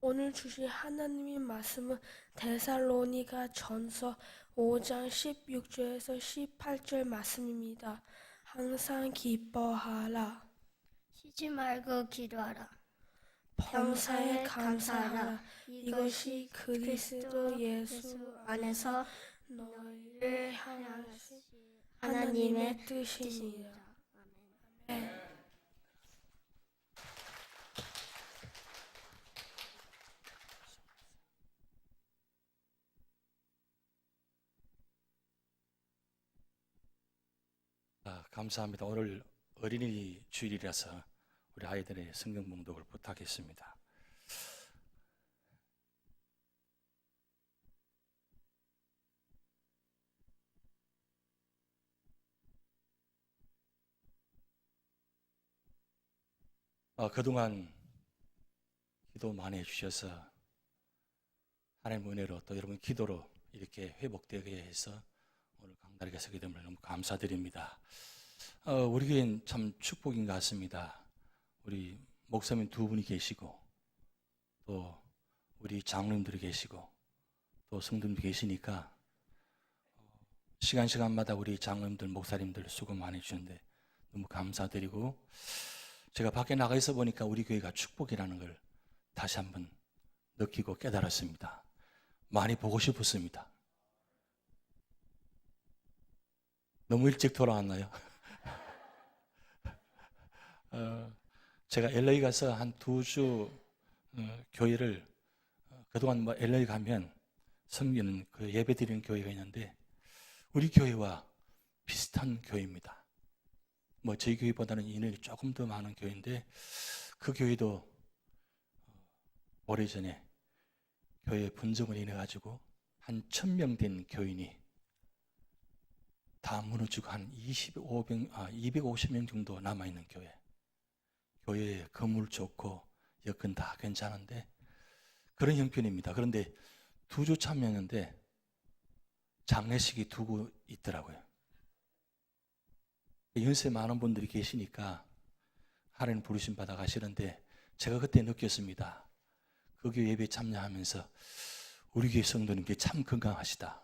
오늘 주실 하나님의 말씀은 데살로니가 전서 5장 16절에서 18절 말씀입니다. 항상 기뻐하라. 쉬지 말고 기도하라. 범사에 감사하라. 이것이 그리스도 예수 안에서 너희를 향하신 하나님의 뜻입니다. 아멘. 감사합니다. 오늘 어린이 주일이라서 우리 아이들의 성경 봉독을 부탁했습니다. 그동안 기도 많이 해주셔서 하나님 은혜로 또 여러분 기도로 이렇게 회복되게 해서 오늘 강단에 서게 됨을 너무 감사드립니다. 우리 교회는 참 축복인 것 같습니다. 우리 목사님 두 분이 계시고 또 우리 장로님들이 계시고 또 성도님들이 계시니까 시간마다 우리 장로님들 목사님들 수고 많이 해주는데 너무 감사드리고, 제가 밖에 나가 있어 보니까 우리 교회가 축복이라는 걸 다시 한번 느끼고 깨달았습니다. 많이 보고 싶었습니다. 너무 일찍 돌아왔나요? 제가 LA 가서 한 2주 교회를 그동안 LA 가면 섬기는 그 예배 드리는 교회가 있는데 우리 교회와 비슷한 교회입니다. 저희 교회보다는 인원이 조금 더 많은 교회인데 그 교회도 오래전에 교회 분쟁을 인해 가지고 한 1000명 된 교인이 다 무너지고 한 250명 정도 남아있는 교회. 교회에 건물 좋고 여건 다 괜찮은데 그런 형편입니다. 그런데 2주 참여했는데 장례식이 두고 있더라고요. 연세 많은 분들이 계시니까 하나님 부르심 받아 가시는데 제가 그때 느꼈습니다. 그 교회 예배 참여하면서 우리 교회 성도님들이 참 건강하시다.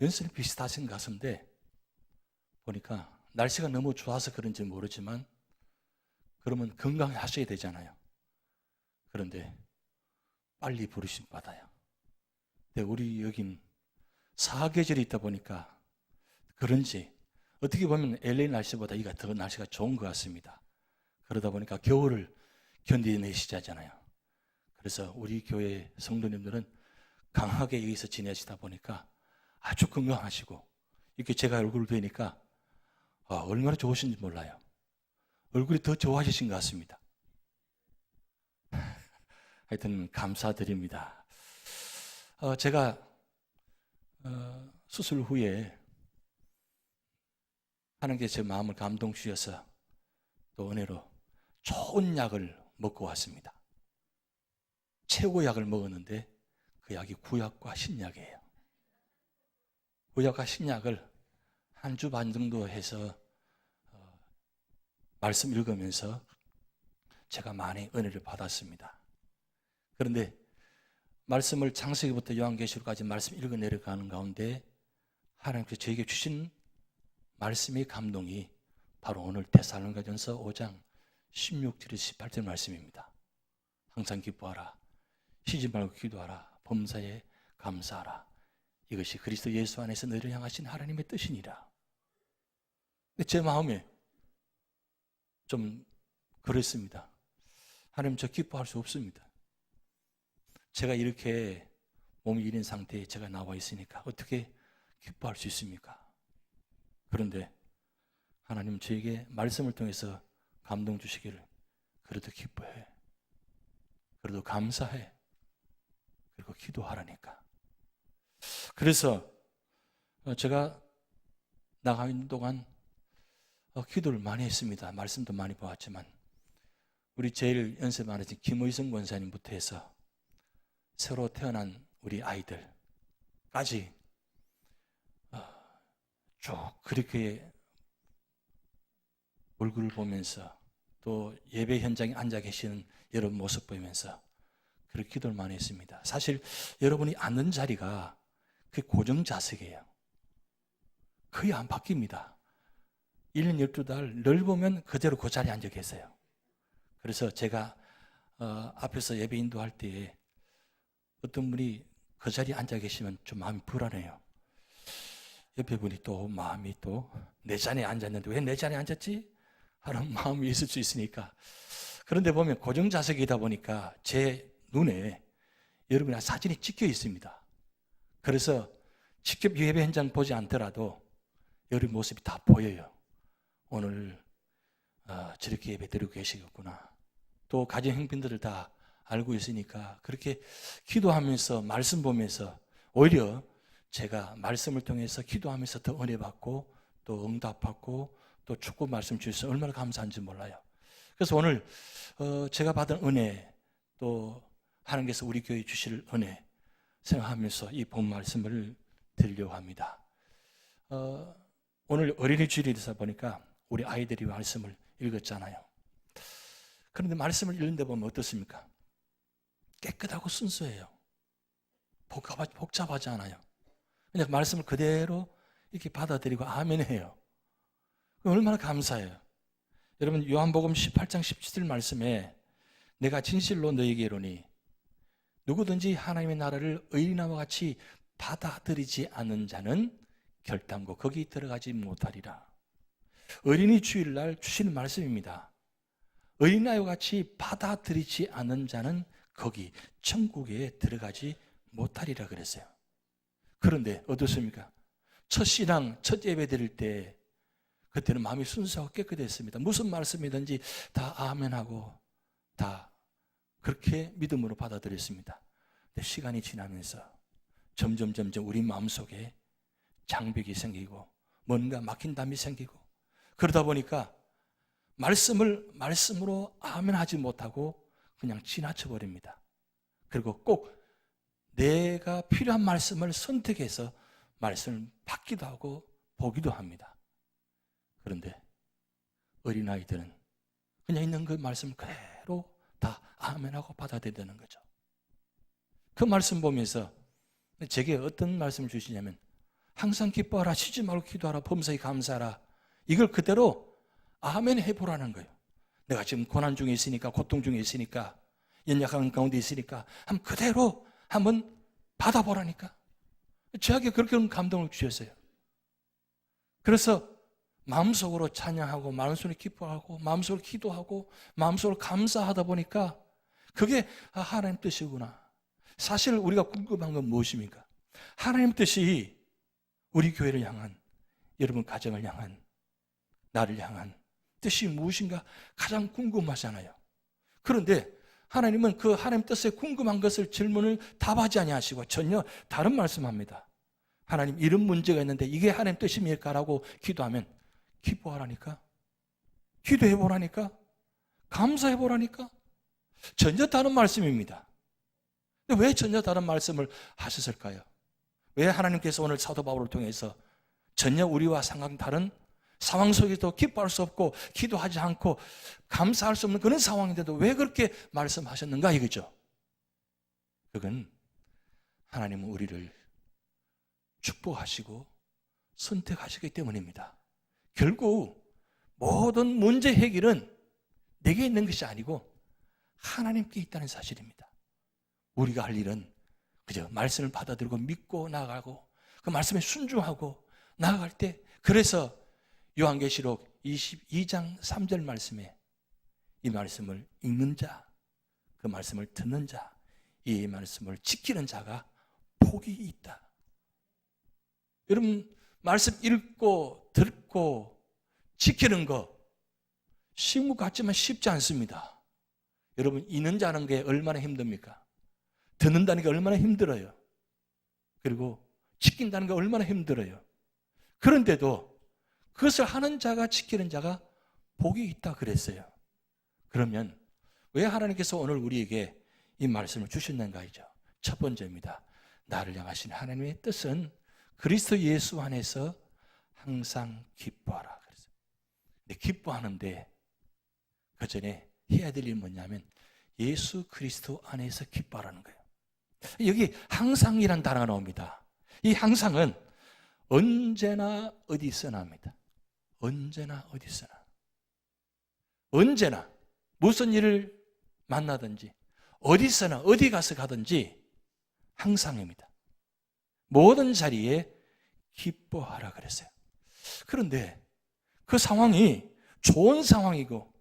연세는 비슷하신 것 같은데 보니까 날씨가 너무 좋아서 그런지 모르지만 그러면 건강히 하셔야 되잖아요. 그런데 빨리 부르심 받아요. 근데 우리 여긴 사계절이 있다 보니까 그런지 어떻게 보면 LA 날씨보다 이가 더 날씨가 좋은 것 같습니다. 그러다 보니까 겨울을 견디내시잖아요. 그래서 우리 교회 성도님들은 강하게 여기서 지내시다 보니까 아주 건강하시고 이렇게 제가 얼굴을 뵈니까 얼마나 좋으신지 몰라요. 얼굴이 더 좋아지신 것 같습니다. 하여튼 감사드립니다. 제가 수술 후에 하나님께서 제 마음을 감동 주셔서 또 은혜로 좋은 약을 먹고 왔습니다. 최고 약을 먹었는데 그 약이 구약과 신약이에요. 구약과 신약을 한 주 반 정도 해서 말씀 읽으면서 제가 많이 은혜를 받았습니다. 그런데 말씀을 창세기부터 요한계시록까지 말씀 읽어 내려가는 가운데 하나님께서 저에게 주신 말씀의 감동이 바로 오늘 데살로니가전서 5장 16절에서 18절 말씀입니다. 항상 기뻐하라. 쉬지 말고 기도하라. 범사에 감사하라. 이것이 그리스도 예수 안에서 너희를 향하신 하나님의 뜻이니라. 근데 제 마음에 좀 그랬습니다. 하나님, 저 기뻐할 수 없습니다. 제가 이렇게 몸이 이런 상태에 제가 나와 있으니까 어떻게 기뻐할 수 있습니까? 그런데 하나님 저에게 말씀을 통해서 감동 주시기를 그래도 기뻐해. 그래도 감사해. 그리고 기도하라니까. 그래서 제가 나가 있는 동안 기도를 많이 했습니다. 말씀도 많이 보았지만 우리 제일 연세 많으신 김의성 권사님부터 해서 새로 태어난 우리 아이들까지 쭉 그렇게 얼굴을 보면서 또 예배 현장에 앉아 계시는 여러분 모습 보면서 그렇게 기도를 많이 했습니다. 사실 여러분이 앉는 자리가 그 고정 좌석이에요. 거의 안 바뀝니다. 1년 12달 늘 보면 그대로 그 자리에 앉아 계세요. 그래서 제가 앞에서 예배 인도할 때에 어떤 분이 그 자리에 앉아 계시면 좀 마음이 불안해요. 옆에 분이 또 마음이 또 내 자리에 앉았는데 왜 내 자리에 앉았지? 하는 마음이 있을 수 있으니까. 그런데 보면 고정 좌석이다 보니까 제 눈에 여러분의 사진이 찍혀 있습니다. 그래서 직접 예배 현장 보지 않더라도 여러분 모습이 다 보여요. 오늘 저렇게 예배 드리고 계시겠구나. 또 가정 형편들을 다 알고 있으니까 그렇게 기도하면서 말씀 보면서 오히려 제가 말씀을 통해서 기도하면서 더 은혜 받고 또 응답받고 또 축복 말씀 주셔서 얼마나 감사한지 몰라요. 그래서 오늘 제가 받은 은혜 또 하나님께서 우리 교회에 주실 은혜 생각하면서 이 본 말씀을 드리려고 합니다. 오늘 어린이 주일이다 보니까 우리 아이들이 말씀을 읽었잖아요. 그런데 말씀을 읽는데 보면 어떻습니까? 깨끗하고 순수해요. 복잡하지 않아요. 그냥 말씀을 그대로 이렇게 받아들이고 아멘해요. 얼마나 감사해요. 여러분 요한복음 18장 17절 말씀에 내가 진실로 너희에게 이르노니 누구든지 하나님의 나라를 의인과 같이 받아들이지 않는 자는 결단코 거기 들어가지 못하리라. 어린이 주일날 주시는 말씀입니다. 어린아이와 같이 받아들이지 않는 자는 거기 천국에 들어가지 못하리라 그랬어요. 그런데 어떻습니까? 첫 신앙, 첫 예배 드릴 때 그때는 마음이 순수하고 깨끗했습니다. 무슨 말씀이든지 다 아멘하고 다 그렇게 믿음으로 받아들였습니다. 근데 시간이 지나면서 점점 우리 마음속에 장벽이 생기고 뭔가 막힌 담이 생기고 그러다 보니까 말씀으로 아멘하지 못하고 그냥 지나쳐 버립니다. 그리고 꼭 내가 필요한 말씀을 선택해서 말씀을 받기도 하고 보기도 합니다. 그런데 어린아이들은 그냥 있는 그 말씀을 그대로 다 아멘하고 받아들이는 거죠. 그 말씀 보면서 제게 어떤 말씀을 주시냐면 항상 기뻐하라, 쉬지 말고 기도하라, 범사에 감사하라. 이걸 그대로 아멘 해보라는 거예요. 내가 지금 고난 중에 있으니까, 고통 중에 있으니까, 연약한 가운데 있으니까 한번 그대로 한번 받아보라니까. 저에게 그렇게 감동을 주셨어요. 그래서 마음속으로 찬양하고 마음속으로 기뻐하고 마음속으로 기도하고 마음속으로 감사하다 보니까 그게 하나님 뜻이구나. 사실 우리가 궁금한 건 무엇입니까? 하나님 뜻이 우리 교회를 향한, 여러분 가정을 향한, 나를 향한 뜻이 무엇인가 가장 궁금하잖아요. 그런데 하나님은 그 하나님 뜻에 궁금한 것을 질문을 답하지 아니하시고 전혀 다른 말씀합니다. 하나님 이런 문제가 있는데 이게 하나님 뜻입니까라고 기도하면 기뻐하라니까, 기도해보라니까, 감사해보라니까. 전혀 다른 말씀입니다. 왜 전혀 다른 말씀을 하셨을까요? 왜 하나님께서 오늘 사도 바울을 통해서 전혀 우리와 상황 다른 상황 속에도 기뻐할 수 없고 기도하지 않고 감사할 수 없는 그런 상황인데도 왜 그렇게 말씀하셨는가 이거죠. 그건 하나님은 우리를 축복하시고 선택하시기 때문입니다. 결국 모든 문제 해결은 내게 있는 것이 아니고 하나님께 있다는 사실입니다. 우리가 할 일은 그저 말씀을 받아들이고 믿고 나아가고 그 말씀에 순종하고 나아갈 때, 그래서 요한계시록 22장 3절 말씀에 이 말씀을 읽는 자, 그 말씀을 듣는 자, 이 말씀을 지키는 자가 복이 있다. 여러분 말씀 읽고 듣고 지키는 거 쉬운 것 같지만 쉽지 않습니다. 여러분 읽는 자는 게 얼마나 힘듭니까? 듣는다는 게 얼마나 힘들어요. 그리고 지킨다는 게 얼마나 힘들어요. 그런데도 그것을 하는 자가, 지키는 자가 복이 있다 그랬어요. 그러면 왜 하나님께서 오늘 우리에게 이 말씀을 주셨는가이죠. 첫 번째입니다. 나를 향하신 하나님의 뜻은 그리스도 예수 안에서 항상 기뻐하라 그랬어요. 근데 기뻐하는데 그 전에 해야 될 일이 뭐냐면 예수 그리스도 안에서 기뻐하라는 거예요. 여기 항상이란 단어가 나옵니다. 이 항상은 언제나 어디서나 합니다. 언제나 어디서나. 언제나 무슨 일을 만나든지 어디서나 어디 가서 가든지 항상입니다. 모든 자리에 기뻐하라 그랬어요. 그런데 그 상황이 좋은 상황이고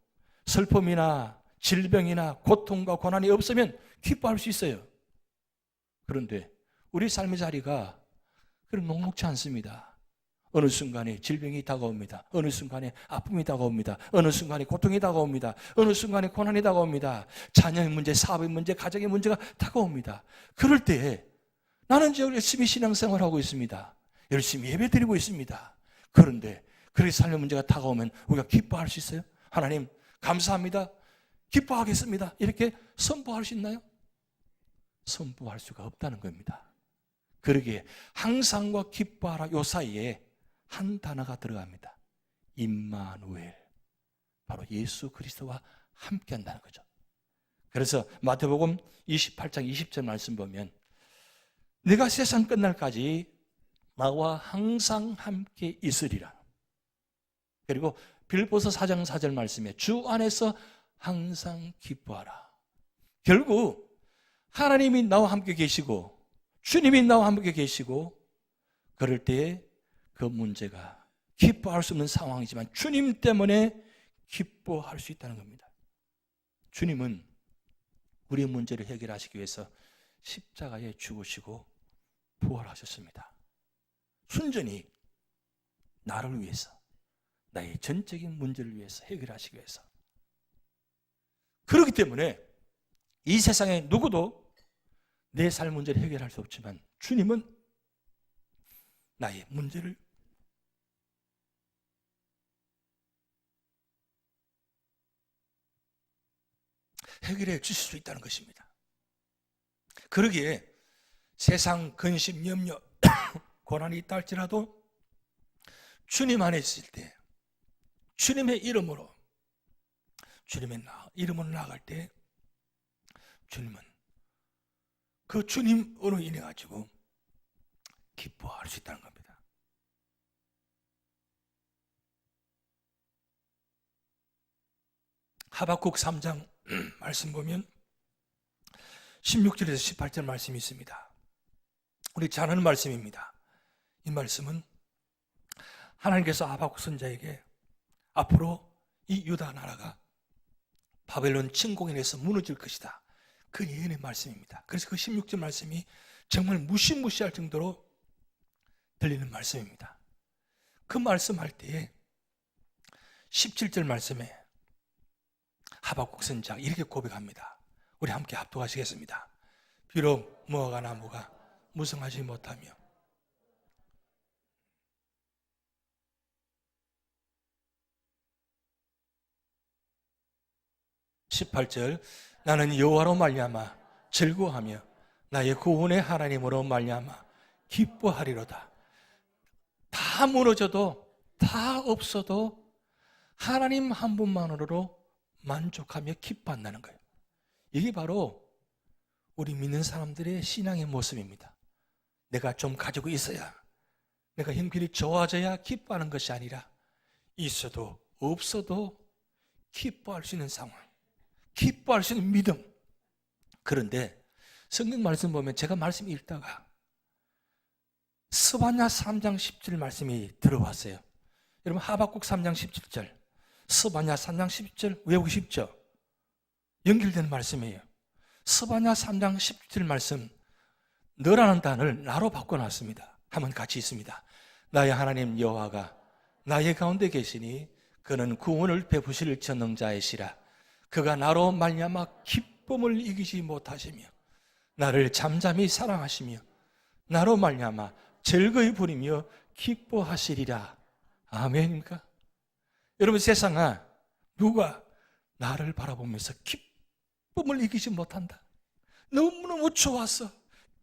슬픔이나 질병이나 고통과 고난이 없으면 기뻐할 수 있어요. 그런데 우리 삶의 자리가 그런 녹록지 않습니다. 어느 순간에 질병이 다가옵니다. 어느 순간에 아픔이 다가옵니다. 어느 순간에 고통이 다가옵니다. 어느 순간에 고난이 다가옵니다. 자녀의 문제, 사업의 문제, 가정의 문제가 다가옵니다. 그럴 때 나는 이제 열심히 신앙생활하고 있습니다. 열심히 예배드리고 있습니다. 그런데 그렇게 삶의 문제가 다가오면 우리가 기뻐할 수 있어요? 하나님 감사합니다. 기뻐하겠습니다. 이렇게 선포할 수 있나요? 선포할 수가 없다는 겁니다. 그러기에 항상과 기뻐하라 요 사이에 한 단어가 들어갑니다. 임마누엘. 바로 예수 그리스도와 함께 한다는 거죠. 그래서 마태복음 28장 20절 말씀 보면 내가 세상 끝날까지 나와 항상 함께 있으리라. 그리고 빌보서 4장 4절 말씀에 주 안에서 항상 기뻐하라. 결국 하나님이 나와 함께 계시고 주님이 나와 함께 계시고 그럴 때에 그 문제가 기뻐할 수 없는 상황이지만 주님 때문에 기뻐할 수 있다는 겁니다. 주님은 우리의 문제를 해결하시기 위해서 십자가에 죽으시고 부활하셨습니다. 순전히 나를 위해서, 나의 전적인 문제를 위해서 해결하시기 위해서. 그렇기 때문에 이 세상에 누구도 내 삶 문제를 해결할 수 없지만 주님은 나의 문제를 해결해 주실 수 있다는 것입니다. 그러기에 세상 근심, 염려, 고난이 있다 할지라도 주님 안에 있을 때 주님의 이름으로 주님의 이름으로 나아갈 때 주님은 그 주님으로 인해 가지고 기뻐할 수 있다는 겁니다. 하박국 3장 말씀 보면 16절에서 18절 말씀이 있습니다. 우리 잘 아는 말씀입니다. 이 말씀은 하나님께서 하박국 선자에게 앞으로 이 유다 나라가 바벨론 침공에 의해서 무너질 것이다. 그 예언의 말씀입니다. 그래서 그 16절 말씀이 정말 무시무시할 정도로 들리는 말씀입니다. 그 말씀할 때에 17절 말씀에 하박국 선자가 이렇게 고백합니다. 우리 함께 합독하시겠습니다. 비록 무화과 나무가 무성하지 못하며 18절 나는 여호와로 말미암아 즐거워하며 나의 구원의 하나님으로 말미암아 기뻐하리로다. 다 무너져도 다 없어도 하나님 한 분만으로 만족하며 기뻐한다는 거예요. 이게 바로 우리 믿는 사람들의 신앙의 모습입니다. 내가 좀 가지고 있어야, 내가 형편이 좋아져야 기뻐하는 것이 아니라 있어도 없어도 기뻐할 수 있는 상황, 기뻐할 수 있는 믿음. 그런데 성경 말씀 보면 제가 말씀 읽다가 스바냐 3장 10절 말씀이 들어왔어요. 여러분 하박국 3장 17절, 스바냐 3장 10절 외우고 싶죠? 연결되는 말씀이에요. 스바냐 3장 17절 말씀, 너라는 단어를 나로 바꿔놨습니다. 한번 같이 있습니다. 나의 하나님 여호와가 나의 가운데 계시니 그는 구원을 베푸실 전능자이시라. 그가 나로 말미암아 기쁨을 이기지 못하시며 나를 잠잠히 사랑하시며 나로 말미암아 즐거이 부리며 기뻐하시리라. 아멘입니까? 여러분 세상아 누가 나를 바라보면서 기쁨을 이기지 못한다. 너무너무 좋았어.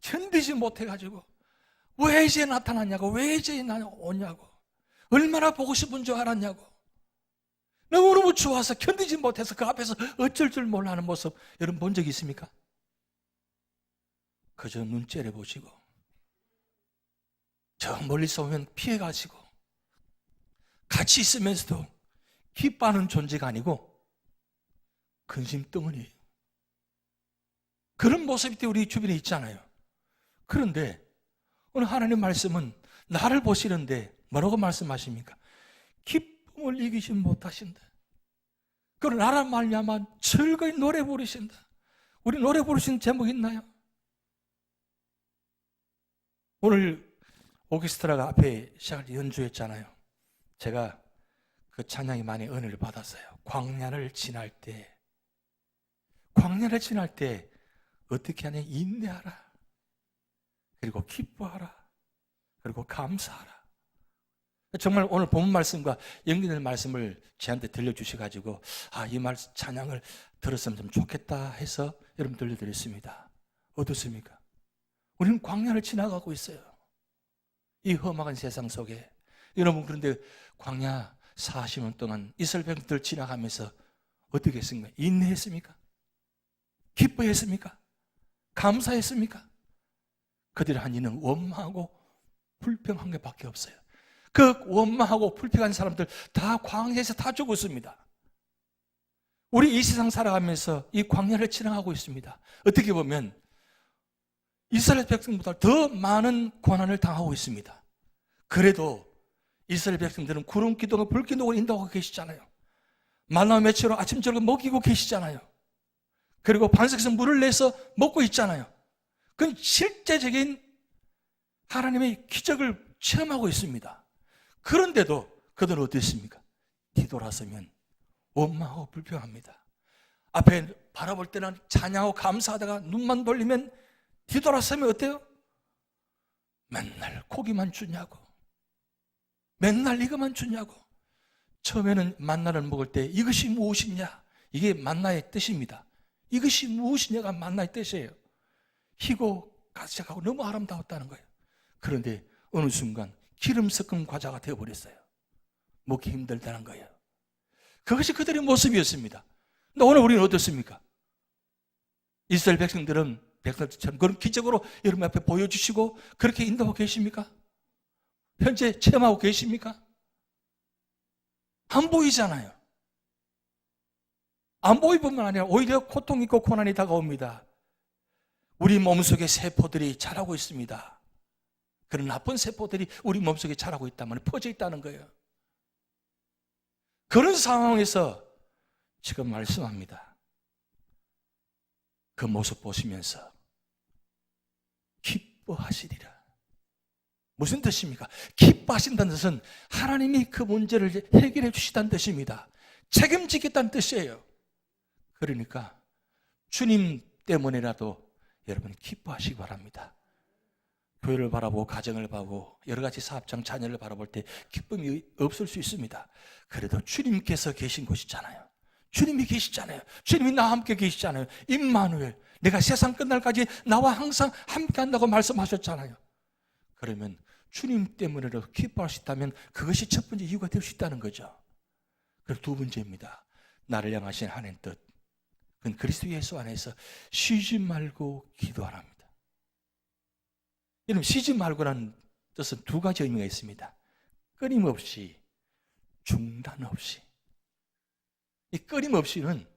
견디지 못해가지고 왜 이제 나타났냐고, 왜 이제 오냐고, 얼마나 보고 싶은 줄 알았냐고. 너무너무 좋아서 견디지 못해서 그 앞에서 어쩔 줄 몰라 하는 모습 여러분 본 적 있습니까? 그저 눈 째려보시고 저 멀리서 오면 피해가시고 같이 있으면서도 기뻐하는 존재가 아니고 근심덩어리예요. 그런 모습이 우리 주변에 있잖아요. 그런데 오늘 하나님 말씀은 나를 보시는데 뭐라고 말씀하십니까? 기쁨을 이기지 못하신다. 그걸 나라 말미암아 즐거이 노래 부르신다. 우리 노래 부르신 제목 있나요? 오늘 오케스트라가 앞에 시작할 때 연주했잖아요. 제가 그 찬양이 많이 은혜를 받았어요. 광야를 지날 때 어떻게 하냐? 인내하라. 그리고 기뻐하라. 그리고 감사하라. 정말 오늘 본 말씀과 연결되는 말씀을 저한테 들려주셔가지고 이 찬양을 들었으면 좀 좋겠다 해서 여러분 들려드렸습니다. 어떻습니까? 우리는 광야를 지나가고 있어요. 이 험악한 세상 속에. 여러분 그런데 광야 40년 동안 이스라엘 백성들 지나가면서 어떻게 했습니까? 인내했습니까? 기뻐했습니까? 감사했습니까? 그들이 한 일은 원망하고 불평한 게 밖에 없어요. 그 원망하고 불평한 사람들 다 광야에서 다 죽었습니다. 우리 이 세상 살아가면서 이 광야를 지나가고 있습니다. 어떻게 보면 이스라엘 백성보다 더 많은 고난을 당하고 있습니다. 그래도 이스라엘 백성들은 구름 기둥과 불 기둥을 인도하고 계시잖아요. 만나 매치로 아침 저녁 먹이고 계시잖아요. 그리고 반석에서 물을 내서 먹고 있잖아요. 그건 실제적인 하나님의 기적을 체험하고 있습니다. 그런데도 그들은 어땠습니까? 뒤돌아서면 원망하고 불평합니다. 앞에 바라볼 때는 찬양하고 감사하다가 눈만 돌리면 뒤돌아서면 어때요? 맨날 고기만 주냐고, 맨날 이것만 주냐고. 처음에는 만나를 먹을 때 이것이 무엇이냐? 이게 만나의 뜻입니다. 이것이 무엇이냐가 만나의 뜻이에요. 희고 가시작하고 너무 아름다웠다는 거예요. 그런데 어느 순간 기름 섞은 과자가 되어버렸어요. 먹기 힘들다는 거예요. 그것이 그들의 모습이었습니다. 근데 오늘 우리는 어떻습니까? 이스라엘 백성들처럼 그런 기적으로 여러분 앞에 보여주시고 그렇게 인도하고 계십니까? 현재 체험하고 계십니까? 안 보이잖아요. 안 보일 뿐만 아니라 오히려 고통이 있고 고난이 다가옵니다. 우리 몸속에 세포들이 자라고 있습니다. 그런 나쁜 세포들이 우리 몸속에 자라고 있다면 퍼져 있다는 거예요. 그런 상황에서 지금 말씀합니다. 그 모습 보시면서 기뻐하시리라. 무슨 뜻입니까? 기뻐하신다는 뜻은 하나님이 그 문제를 해결해 주시다는 뜻입니다. 책임지겠다는 뜻이에요. 그러니까 주님 때문에라도 여러분 기뻐하시기 바랍니다. 교회를 바라보고 가정을 바라보고 여러 가지 사업장 자녀를 바라볼 때 기쁨이 없을 수 있습니다. 그래도 주님께서 계신 곳이잖아요. 주님이 계시잖아요. 주님이 나와 함께 계시잖아요. 임마누엘, 내가 세상 끝날까지 나와 항상 함께 한다고 말씀하셨잖아요. 그러면 주님 때문에라도 기뻐할 수 있다면 그것이 첫 번째 이유가 될 수 있다는 거죠. 그리고 두 번째입니다. 나를 향하신 하나님 뜻. 그건 그리스도 예수 안에서 쉬지 말고 기도하랍니다. 여러분, 쉬지 말고라는 뜻은 두 가지 의미가 있습니다. 끊임없이, 중단 없이. 이 끊임없이는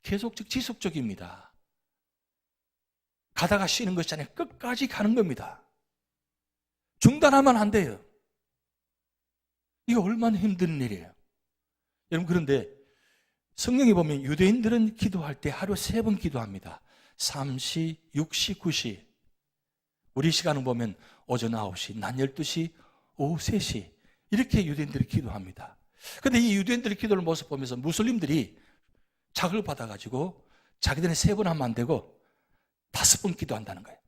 계속적, 지속적입니다. 가다가 쉬는 것이 아니라 끝까지 가는 겁니다. 중단하면 안 돼요. 이게 얼마나 힘든 일이에요. 여러분, 그런데 성경에 보면 유대인들은 기도할 때 하루 3번 기도합니다. 3시, 6시, 9시. 우리 시간을 보면 오전 9시, 낮 12시, 오후 3시. 이렇게 유대인들이 기도합니다. 그런데 이 유대인들의 기도를 모습 보면서 무슬림들이 자극을 받아가지고 자기들은 3번 하면 안 되고 5번 기도한다는 거예요.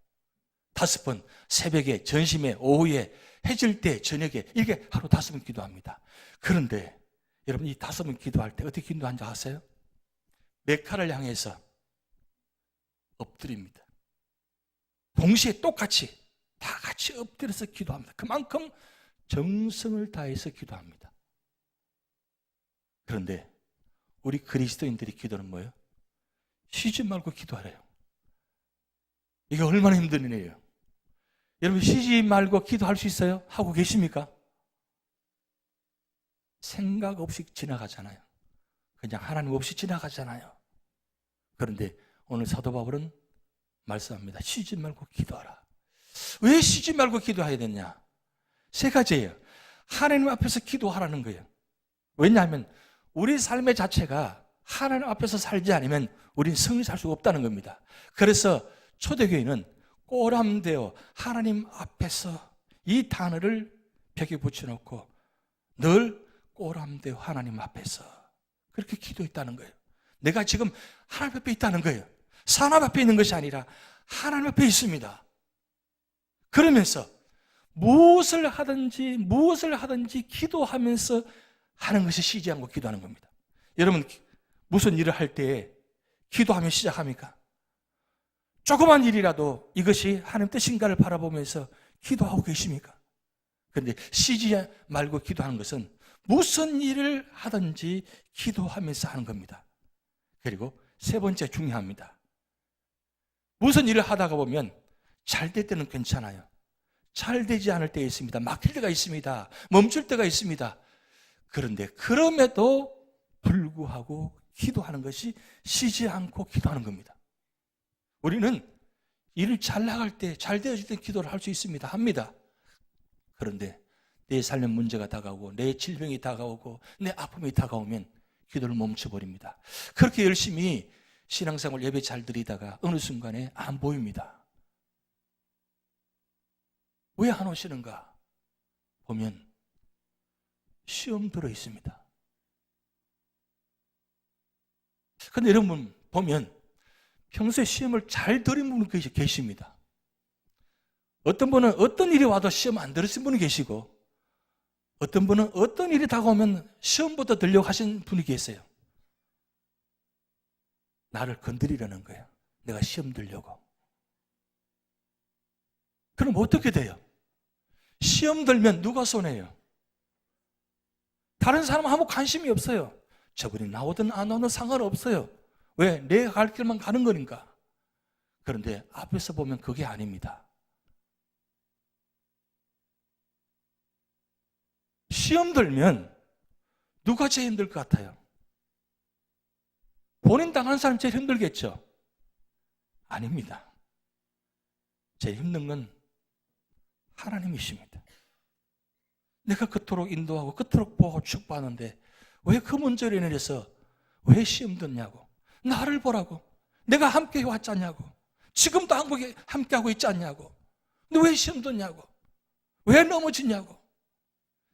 5번, 새벽에, 전심에, 오후에, 해질 때, 저녁에 이렇게 하루 5번 기도합니다. 그런데 여러분 이 5번 기도할 때 어떻게 기도하는지 아세요? 메카를 향해서 엎드립니다. 동시에 똑같이 다 같이 엎드려서 기도합니다. 그만큼 정성을 다해서 기도합니다. 그런데 우리 그리스도인들이 기도는 뭐예요? 쉬지 말고 기도하래요. 이게 얼마나 힘든 일이에요. 여러분 쉬지 말고 기도할 수 있어요? 하고 계십니까? 생각 없이 지나가잖아요. 그냥 하나님 없이 지나가잖아요. 그런데 오늘 사도 바울은 말씀합니다. 쉬지 말고 기도하라. 왜 쉬지 말고 기도해야 되냐? 세 가지예요. 하나님 앞에서 기도하라는 거예요. 왜냐하면 우리 삶의 자체가 하나님 앞에서 살지 않으면 우리는 성이 살 수가 없다는 겁니다. 그래서 초대교회는 꼬람되어 하나님 앞에서 이 단어를 벽에 붙여놓고 늘 꼬람되어 하나님 앞에서 그렇게 기도했다는 거예요. 내가 지금 하나님 앞에 있다는 거예요. 사람 앞에 있는 것이 아니라 하나님 앞에 있습니다. 그러면서 무엇을 하든지 기도하면서 하는 것이 쉬지 않고 기도하는 겁니다. 여러분 무슨 일을 할 때 기도하며 시작합니까? 조그만 일이라도 이것이 하나님 뜻인가를 바라보면서 기도하고 계십니까? 그런데 쉬지 말고 기도하는 것은 무슨 일을 하든지 기도하면서 하는 겁니다. 그리고 세 번째 중요합니다. 무슨 일을 하다가 보면 잘 될 때는 괜찮아요. 잘 되지 않을 때 있습니다. 막힐 때가 있습니다. 멈출 때가 있습니다. 그런데 그럼에도 불구하고 기도하는 것이 쉬지 않고 기도하는 겁니다. 우리는 일을 잘 나갈 때, 잘 되어질 때 기도를 할 수 있습니다. 합니다. 그런데 내 삶에 문제가 다가오고 내 질병이 다가오고 내 아픔이 다가오면 기도를 멈춰버립니다. 그렇게 열심히 신앙생활 예배 잘 드리다가 어느 순간에 안 보입니다. 왜 안 오시는가? 보면 시험 들어 있습니다. 그런데 여러분 보면 평소에 시험을 잘 들은 분이 계십니다. 어떤 분은 어떤 일이 와도 시험 안 들으신 분이 계시고 어떤 분은 어떤 일이 다가오면 시험부터 들려고 하신 분이 계세요. 나를 건드리려는 거예요. 내가 시험 들려고. 그럼 어떻게 돼요? 시험 들면 누가 손해요? 다른 사람은 아무 관심이 없어요. 저분이 나오든 안 나오든 상관없어요. 왜? 내가 갈 길만 가는 거니까. 그런데 앞에서 보면 그게 아닙니다. 시험 들면 누가 제일 힘들 것 같아요? 본인 당하는 사람이 제일 힘들겠죠? 아닙니다. 제일 힘든 건 하나님이십니다. 내가 그토록 인도하고 그토록 보고 축복하는데 왜 그 문제로 인해서 왜 시험 듣냐고, 나를 보라고, 내가 함께 해왔지 않냐고, 지금도 함께하고 있지 않냐고, 근데 왜 시험 듣냐고, 왜 넘어지냐고.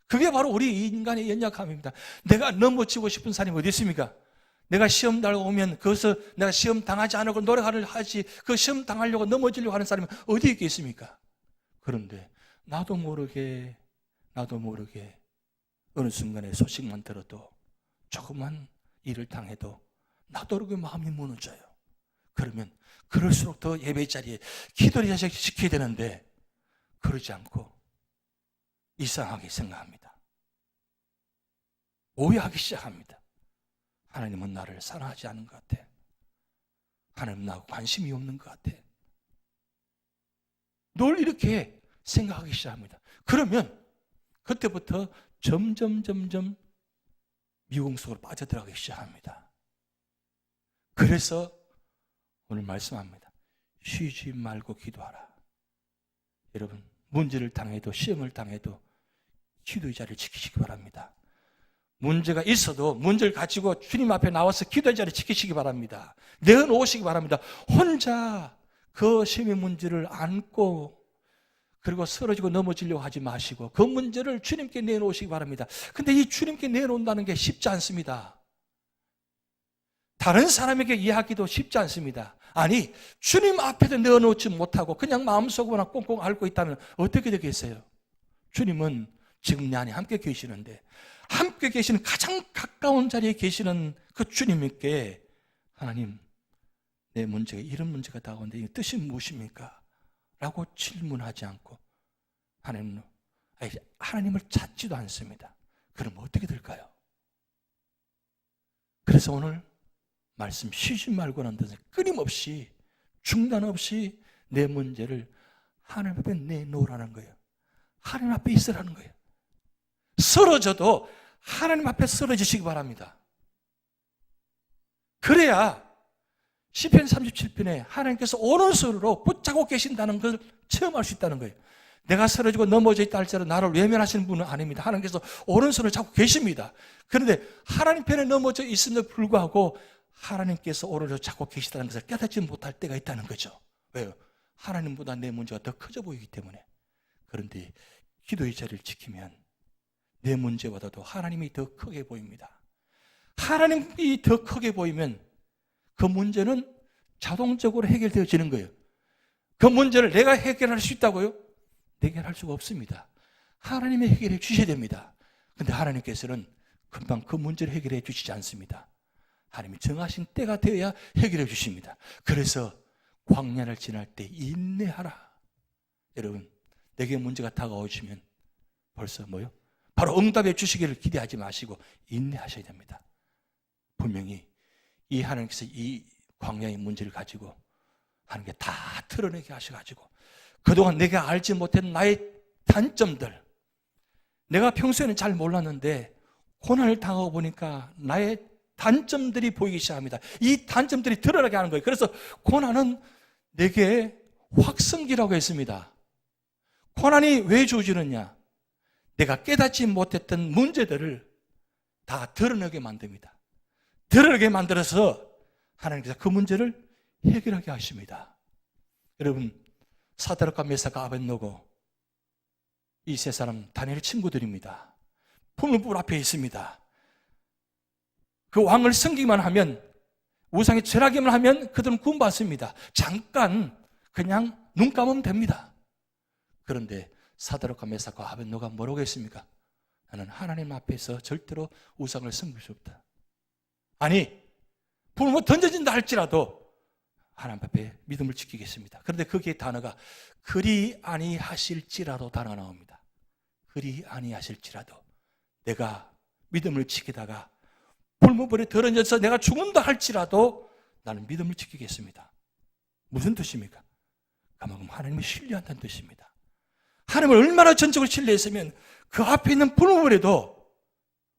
그게 바로 우리 인간의 연약함입니다. 내가 넘어지고 싶은 사람이 어디 있습니까? 내가 시험 달고 오면 거기서 내가 시험 당하지 않으려고 노력을 하지, 그 시험 당하려고 넘어지려고 하는 사람이 어디 있겠습니까? 그런데 나도 모르게 어느 순간에 소식만 들어도 조그만 일을 당해도 나도 모르게 마음이 무너져요. 그러면 그럴수록 더 예배 자리에 기도를 시켜야 되는데 그러지 않고 이상하게 생각합니다. 오해하기 시작합니다. 하나님은 나를 사랑하지 않은 것 같아. 하나님은 나하고 관심이 없는 것 같아. 늘 이렇게 생각하기 시작합니다. 그러면 그때부터 점점 미궁 속으로 빠져들어가기 시작합니다. 그래서 오늘 말씀합니다. 쉬지 말고 기도하라. 여러분 문제를 당해도 시험을 당해도 기도의 자리를 지키시기 바랍니다. 문제가 있어도 문제를 가지고 주님 앞에 나와서 기도의 자리를 지키시기 바랍니다. 내어놓으시기 바랍니다. 혼자 그 시험의 문제를 안고 그리고 쓰러지고 넘어지려고 하지 마시고 그 문제를 주님께 내놓으시기 바랍니다. 근데 이 주님께 내놓는다는 게 쉽지 않습니다. 다른 사람에게 이야기도 쉽지 않습니다. 아니 주님 앞에도 내어놓지 못하고 그냥 마음속으로나 꽁꽁 앓고 있다면 어떻게 되겠어요? 주님은 지금 내 안에 함께 계시는데 함께 계시는 가장 가까운 자리에 계시는 그 주님께 하나님 내 문제가 이런 문제가 다가오는데 이 뜻이 무엇입니까? 라고 질문하지 않고 하나님을 찾지도 않습니다. 그럼 어떻게 될까요? 그래서 그래서 오늘 말씀 쉬지 말고는 뜻은 끊임없이 중단 없이 내 문제를 하나님 앞에 내놓으라는 거예요. 하나님 앞에 있으라는 거예요. 쓰러져도 하나님 앞에 쓰러지시기 바랍니다. 그래야 시편 37편에 하나님께서 오른손으로 붙잡고 계신다는 걸 체험할 수 있다는 거예요. 내가 쓰러지고 넘어져 있다 할지라도 나를 외면하시는 분은 아닙니다. 하나님께서 오른손을 잡고 계십니다. 그런데 하나님 편에 넘어져 있음에도 불구하고 하나님께서 오른손을 잡고 계시다는 것을 깨닫지 못할 때가 있다는 거죠. 왜요? 하나님보다 내 문제가 더 커져 보이기 때문에. 그런데 기도의 자리를 지키면 내 문제보다도 하나님이 더 크게 보입니다. 하나님이 더 크게 보이면 그 문제는 자동적으로 해결되어지는 거예요. 그 문제를 내가 해결할 수 있다고요? 해결할 수가 없습니다. 하나님이 해결해 주셔야 됩니다. 그런데 하나님께서는 금방 그 문제를 해결해 주시지 않습니다. 하나님이 정하신 때가 되어야 해결해 주십니다. 그래서 광야를 지날 때 인내하라. 여러분, 내게 문제가 다가오시면 벌써 뭐요? 바로 응답해 주시기를 기대하지 마시고 인내하셔야 됩니다. 분명히 이 하나님께서 이 광야의 문제를 가지고 하나님께 다 드러내게 하셔가지고 그동안 내가 알지 못했던 나의 단점들, 내가 평소에는 잘 몰랐는데 고난을 당하고 보니까 나의 단점들이 보이기 시작합니다. 이 단점들이 드러나게 하는 거예요. 그래서 고난은 내게 확성기라고 했습니다. 고난이 왜 주어지느냐? 내가 깨닫지 못했던 문제들을 다 드러내게 만듭니다. 드러내게 만들어서 하나님께서 그 문제를 해결하게 하십니다. 여러분, 사드락과 메삭과 아벳노고 이 세 사람 다니엘 친구들입니다. 풀무불 앞에 있습니다. 그 왕을 섬기기만 하면, 우상에 절하기만 하면 그들은 구원받습니다. 잠깐 그냥 눈 감으면 됩니다. 그런데 사드락과 메삭과 아벳노가 뭐라고 했습니까? 나는 하나님 앞에서 절대로 우상을 섬길 수 없다. 아니, 불을 던져진다 할지라도 하나님 앞에 믿음을 지키겠습니다. 그런데 거기에 단어가 그리 아니하실지라도 단어가 나옵니다. 그리 아니하실지라도 내가 믿음을 지키다가 불무불에 던져서 내가 죽는다 할지라도 나는 믿음을 지키겠습니다. 무슨 뜻입니까? 그만큼 하나님을 신뢰한다는 뜻입니다. 하나님을 얼마나 전적으로 신뢰했으면 그 앞에 있는 불무불에도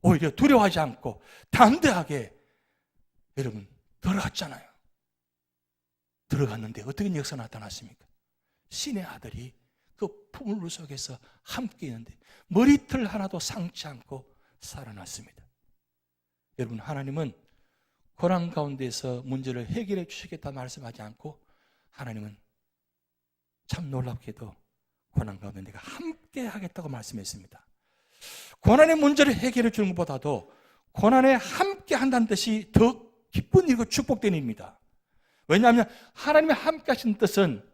오히려 두려워하지 않고 담대하게 여러분 들어갔잖아요. 들어갔는데 어떤 역사가 나타났습니까? 신의 아들이 그 풍물 속에서 함께 있는데 머리털 하나도 상치 않고 살아났습니다. 여러분, 하나님은 고난 가운데서 문제를 해결해 주시겠다 말씀하지 않고 하나님은 참 놀랍게도 고난 가운데 내가 함께 하겠다고 말씀했습니다. 고난의 문제를 해결해 주는 것보다도 고난에 함께 한다는 뜻이 더 기쁜 일이고 축복된 일입니다. 왜냐하면 하나님이 함께 하시는 뜻은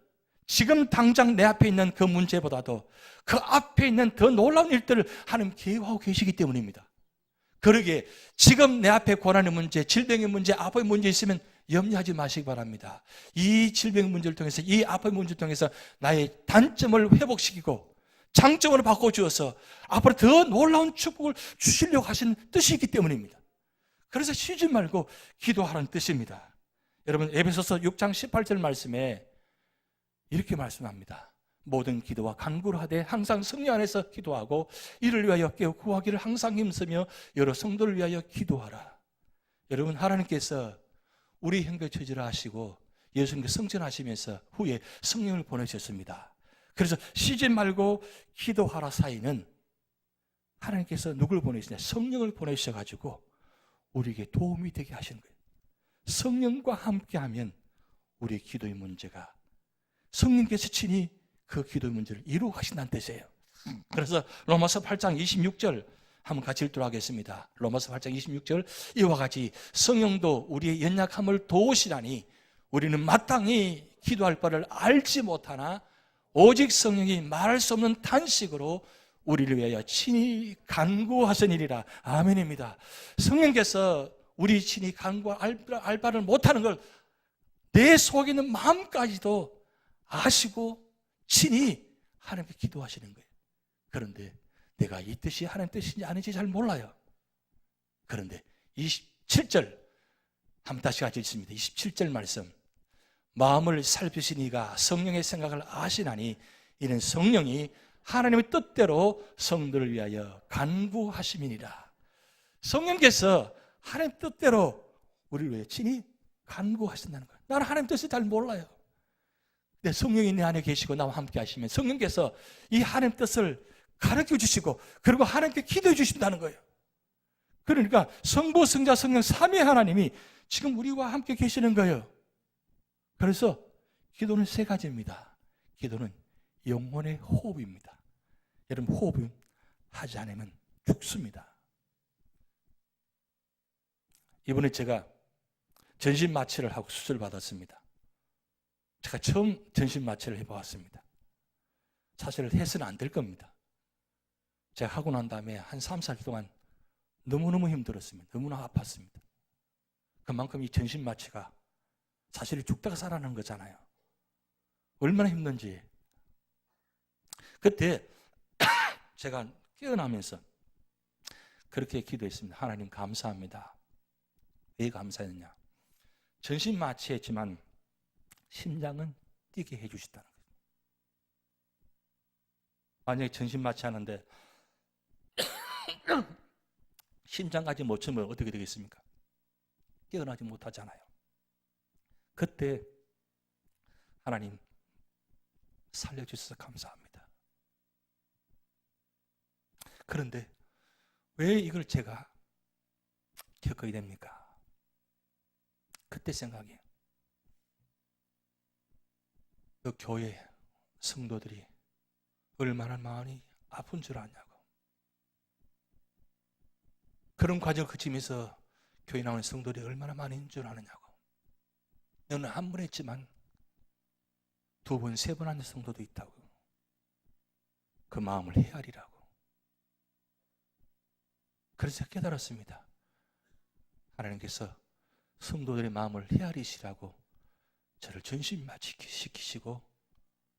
지금 당장 내 앞에 있는 그 문제보다도 그 앞에 있는 더 놀라운 일들을 하나님 계획하고 계시기 때문입니다. 그러기에 지금 내 앞에 고난의 문제, 질병의 문제, 아픔의 문제 있으면 염려하지 마시기 바랍니다. 이 질병의 문제를 통해서, 이 아픔의 문제를 통해서 나의 단점을 회복시키고 장점으로 바꿔주어서 앞으로 더 놀라운 축복을 주시려고 하신 뜻이 있기 때문입니다. 그래서 쉬지 말고 기도하라는 뜻입니다. 여러분, 에베소서 6장 18절 말씀에 이렇게 말씀합니다. 모든 기도와 간구를 하되 항상 성령 안에서 기도하고 이를 위하여 깨어 구하기를 항상 힘쓰며 여러 성도를 위하여 기도하라. 여러분, 하나님께서 우리 형제 처지를 하시고 예수님께 성전하시면서 후에 성령을 보내셨습니다. 그래서 쉬지 말고 기도하라 사이는 하나님께서 누굴 보내시냐? 성령을 보내셔가지고 우리에게 도움이 되게 하시는 거예요. 성령과 함께하면 우리의 기도의 문제가 성령께서 친히 그 기도의 문제를 이루어 가신다는 뜻이에요. 그래서 로마서 8장 26절 한번 같이 읽도록 하겠습니다. 로마서 8장 26절 이와 같이 성령도 우리의 연약함을 도우시라니 우리는 마땅히 기도할 바를 알지 못하나 오직 성령이 말할 수 없는 탄식으로 우리를 위하여 친히 간구하시니라. 아멘입니다. 성령께서 우리 친히 간구할 바를 못하는 걸 내 속에 있는 마음까지도 아시고 친히 하나님께 기도하시는 거예요. 그런데 내가 이 뜻이 하나님 뜻인지 아닌지 잘 몰라요. 그런데 27절 한번 다시 같이 읽습니다. 27절 말씀. 마음을 살피신 이가 성령의 생각을 아시나니 이는 성령이 하나님의 뜻대로 성도를 위하여 간구하심이니라. 성령께서 하나님 뜻대로 우리를 위해 친히 간구하신다는 거예요. 나는 하나님 뜻을 잘 몰라요. 근데 성령이 내 안에 계시고 나와 함께 하시면 성령께서 이 하나님 뜻을 가르쳐 주시고 그리고 하나님께 기도해 주신다는 거예요. 그러니까 성부, 성자, 성령 삼위 하나님이 지금 우리와 함께 계시는 거예요. 그래서 기도는 세 가지입니다. 기도는 영혼의 호흡입니다. 여러분, 호흡은 하지 않으면 죽습니다. 이번에 제가 전신 마취를 하고 수술을 받았습니다. 제가 처음 전신 마취를 해보았습니다. 사실 해서는 안 될 겁니다. 제가 하고 난 다음에 한 3, 4일 동안 너무너무 힘들었습니다. 너무나 아팠습니다. 그만큼 이 전신 마취가 사실 죽다가 살아나는 거잖아요. 얼마나 힘든지. 그때 제가 깨어나면서 그렇게 기도했습니다. 하나님 감사합니다. 왜 감사했느냐? 전신 마취했지만 심장은 뛰게 해주시다는 거예요. 만약에 전신 마취하는데 심장까지 못 치면 어떻게 되겠습니까? 깨어나지 못하잖아요. 그때 하나님 살려주셔서 감사합니다. 그런데 왜 이걸 제가 겪어야 됩니까? 그때 생각이에요. 그 교회 성도들이 얼마나 마음이 아픈 줄 아냐고. 그런 과정을 거치면서 교회 나오는 성도들이 얼마나 많은 줄 아느냐고. 너는 한 번 했지만 2번, 3번 하는 성도도 있다고. 그 마음을 헤아리라고. 그래서 깨달았습니다. 하나님께서 성도들의 마음을 헤아리시라고 저를 전신 마취시키시고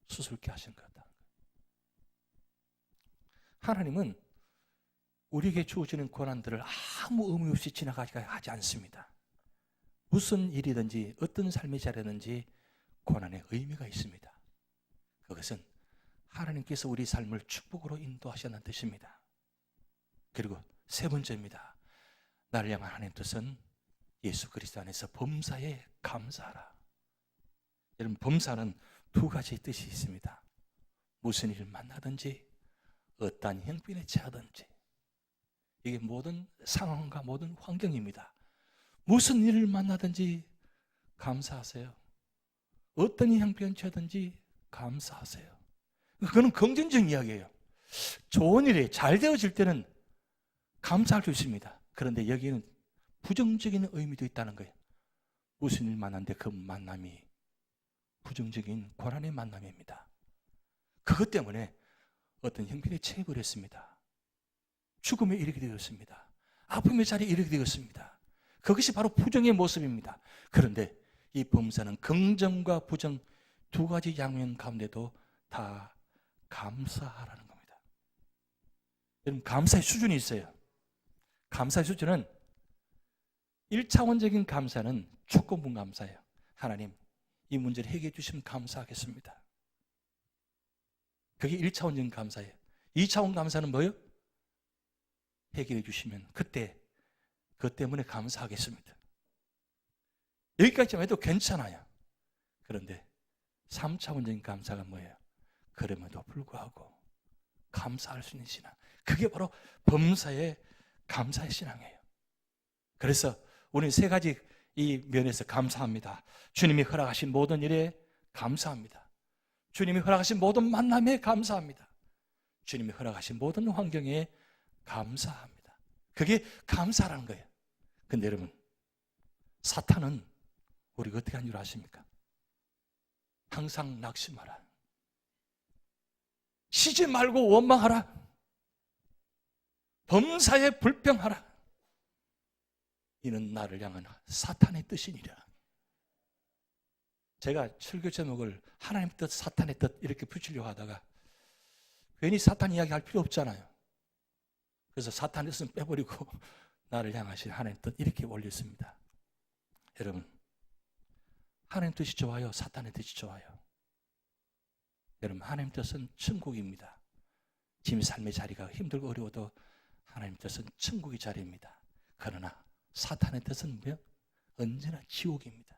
수술케 하신 거다. 하나님은 우리에게 주어지는 고난들을 아무 의미 없이 지나가게 하지 않습니다. 무슨 일이든지 어떤 삶의 자리든지 고난의 의미가 있습니다. 그것은 하나님께서 우리 삶을 축복으로 인도하셨다는 뜻입니다. 그리고 세 번째입니다. 나를 향한 하나님의 뜻은 예수 그리스도 안에서 범사에 감사하라. 여러분, 범사는 2가지 뜻이 있습니다. 무슨 일을 만나든지 어떠한 형편에 처하든지, 이게 모든 상황과 모든 환경입니다. 무슨 일을 만나든지 감사하세요. 어떤 형편에 처하든지 감사하세요. 그거는 긍정적인 이야기예요. 좋은 일이 잘 되어질 때는 감사할 수 있습니다. 그런데 여기는 부정적인 의미도 있다는 거예요. 무슨 일 만났는데 그 만남이 부정적인 고난의 만남입니다. 그것 때문에 어떤 형편에 처해버렸습니다. 죽음에 이르게 되었습니다. 아픔의 자리에 이르게 되었습니다. 그것이 바로 부정의 모습입니다. 그런데 이 범사는 긍정과 부정 2가지 양면 가운데도 다 감사하라는 겁니다. 여러분, 감사의 수준이 있어요. 감사의 수준은 1차원적인 감사는 조건부 감사예요. 하나님, 이 문제를 해결해 주시면 감사하겠습니다. 그게 1차원적인 감사예요. 2차원 감사는 뭐예요? 해결해 주시면 그때 그것 때문에 감사하겠습니다. 여기까지만 해도 괜찮아요. 그런데 3차원적인 감사가 뭐예요? 그럼에도 불구하고 감사할 수 있는 신앙. 그게 바로 범사의 감사의 신앙이에요. 그래서 우리는 3가지 이 면에서 감사합니다. 주님이 허락하신 모든 일에 감사합니다. 주님이 허락하신 모든 만남에 감사합니다. 주님이 허락하신 모든 환경에 감사합니다. 그게 감사라는 거예요. 근데 여러분, 사탄은 우리가 어떻게 하는 줄 아십니까? 항상 낙심하라. 쉬지 말고 원망하라. 범사에 불평하라. 이는 나를 향한 사탄의 뜻이니라. 제가 설교 제목을 하나님의 뜻, 사탄의 뜻 이렇게 붙이려고 하다가 괜히 사탄 이야기 할 필요 없잖아요. 그래서 사탄의 뜻은 빼버리고 나를 향하신 하나님의 뜻 이렇게 올렸습니다. 여러분, 하나님 뜻이 좋아요? 사탄의 뜻이 좋아요? 여러분, 하나님 뜻은 천국입니다. 지금 삶의 자리가 힘들고 어려워도 하나님 뜻은 천국의 자리입니다. 그러나 사탄의 뜻은 뭐요? 언제나 지옥입니다.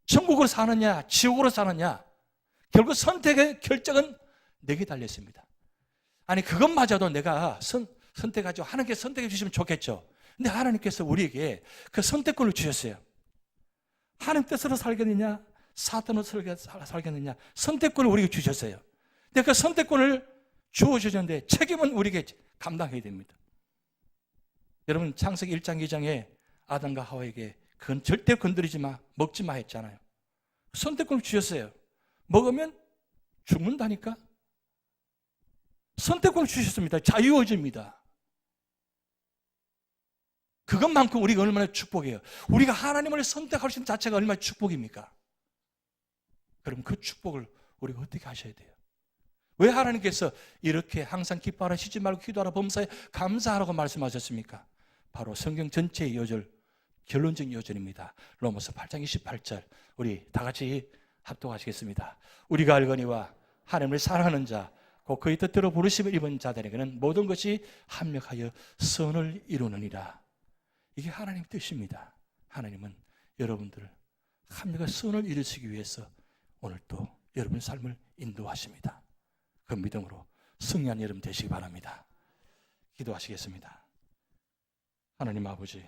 천국으로 사느냐 지옥으로 사느냐, 결국 선택의 결정은 내게 달렸습니다. 아니, 그것마저도 내가 선택하죠. 하나님께서 선택해 주시면 좋겠죠. 근데 하나님께서 우리에게 그 선택권을 주셨어요. 하나님 뜻으로 살겠느냐 사탄으로 살겠느냐, 선택권을 우리에게 주셨어요. 근데 그 선택권을 주어주셨는데 책임은 우리에게 감당해야 됩니다. 여러분, 창세기 1장 2장에 아담과 하와에게 그건 절대 건드리지 마, 먹지 마 했잖아요. 선택권을 주셨어요. 먹으면 죽는다니까. 선택권을 주셨습니다. 자유의지입니다. 그것만큼 우리가 얼마나 축복이에요. 우리가 하나님을 선택할 수 있는 자체가 얼마나 축복입니까? 그럼 그 축복을 우리가 어떻게 하셔야 돼요? 왜 하나님께서 이렇게 항상 기뻐하라, 쉬지 말고 기도하라, 범사에 감사하라고 말씀하셨습니까? 바로 성경 전체의 요절, 결론적인 요절입니다. 로마서 8장 28절, 우리 다 같이 합독하시겠습니다. 우리가 알거니와 하나님을 사랑하는 자, 곧 그의 뜻대로 부르심을 입은 자들에게는 모든 것이 합력하여 선을 이루느니라. 이게 하나님의 뜻입니다. 하나님은 여러분들을 합력한 선을 이루시기 위해서 오늘 또 여러분의 삶을 인도하십니다. 그 믿음으로 승리한 여러분 되시기 바랍니다. 기도하시겠습니다. 하나님 아버지,